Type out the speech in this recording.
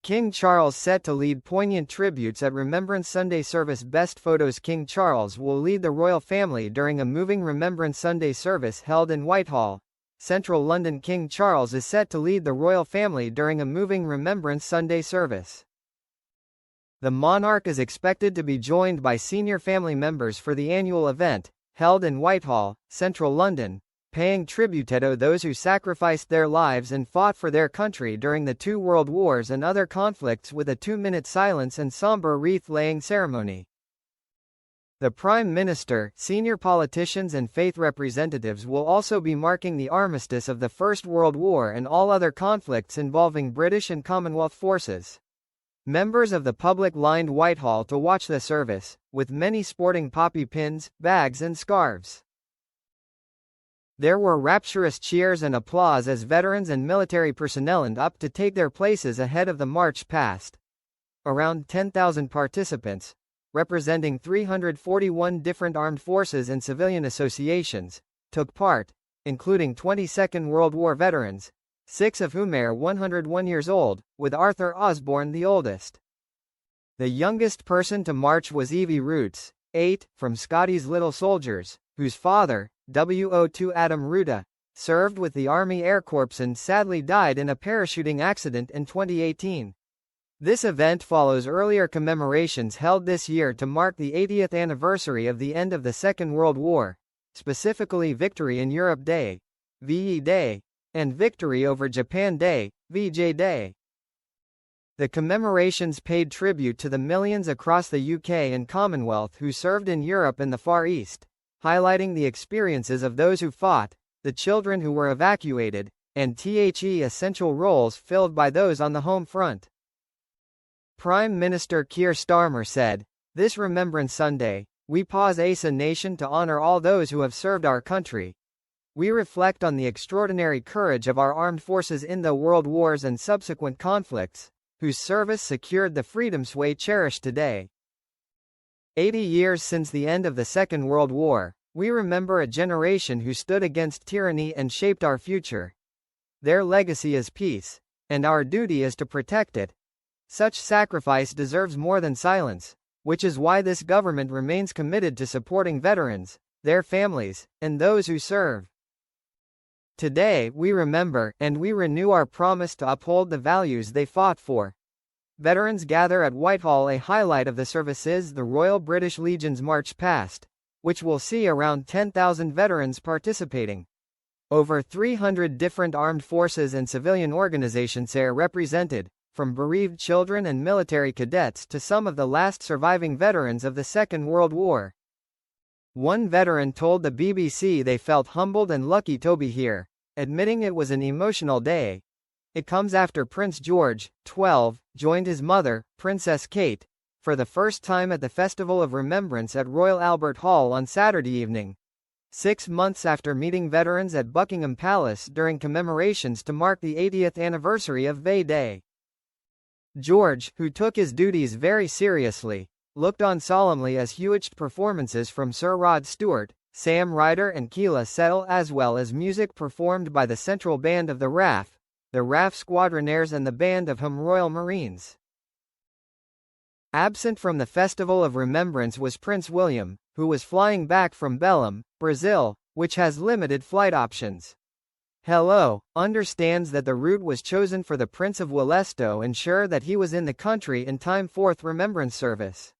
King Charles set to lead poignant tributes at Remembrance Sunday service. Best photos. King Charles will lead the royal family during a moving Remembrance Sunday service held in Whitehall, central London. King Charles is set to lead the royal family during a moving Remembrance Sunday service. The monarch is expected to be joined by senior family members for the annual event, held in Whitehall, central London, paying tribute to those who sacrificed their lives and fought for their country during the two world wars and other conflicts, with a 2-minute silence and somber wreath-laying ceremony. The Prime Minister, senior politicians and faith representatives will also be marking the armistice of the First World War and all other conflicts involving British and Commonwealth forces. Members of the public lined Whitehall to watch the service, with many sporting poppy pins, bags and scarves. There were rapturous cheers and applause as veterans and military personnel lined up to take their places ahead of the march past. Around 10,000 participants, representing 341 different armed forces and civilian associations, took part, including 22nd World War veterans, 6 of whom are 101 years old, with Arthur Osborne the oldest. The youngest person to march was Evie Roots, 8, from Scotty's Little Soldiers, whose father, WO2 Adam Ruta, served with the Army Air Corps and sadly died in a parachuting accident in 2018. This event follows earlier commemorations held this year to mark the 80th anniversary of the end of the Second World War, specifically Victory in Europe Day, VE Day, and Victory over Japan Day, VJ Day. The commemorations paid tribute to the millions across the UK and Commonwealth who served in Europe and the Far East, highlighting the experiences of those who fought, the children who were evacuated, and the essential roles filled by those on the home front. Prime Minister Keir Starmer said, "This Remembrance Sunday, we pause as a nation to honor all those who have served our country. We reflect on the extraordinary courage of our armed forces in the world wars and subsequent conflicts, whose service secured the freedoms we cherish today." 80 years since the end of the Second World War, we remember a generation who stood against tyranny and shaped our future. Their legacy is peace, and our duty is to protect it. Such sacrifice deserves more than silence, which is why this government remains committed to supporting veterans, their families, and those who serve. Today, we remember, and we renew our promise to uphold the values they fought for. Veterans gather at Whitehall. A highlight of the service is the Royal British Legion's March Past, which will see around 10,000 veterans participating. Over 300 different armed forces and civilian organizations are represented, from bereaved children and military cadets to some of the last surviving veterans of the Second World War. One veteran told the BBC they felt humbled and lucky to be here, admitting it was an emotional day. It comes after Prince George, 12, joined his mother, Princess Kate, for the first time at the Festival of Remembrance at Royal Albert Hall on Saturday evening, 6 months after meeting veterans at Buckingham Palace during commemorations to mark the 80th anniversary of VE Day. George, who took his duties very seriously, looked on solemnly as huge performances from Sir Rod Stewart, Sam Ryder and Keela Settle, as well as music performed by the Central Band of the RAF, the RAF Squadronaires and the Band of Home Royal Marines. Absent from the Festival of Remembrance was Prince William, who was flying back from Belém, Brazil, which has limited flight options. Hello understands that the route was chosen for the Prince of Wales to ensure that he was in the country in time for the Remembrance service.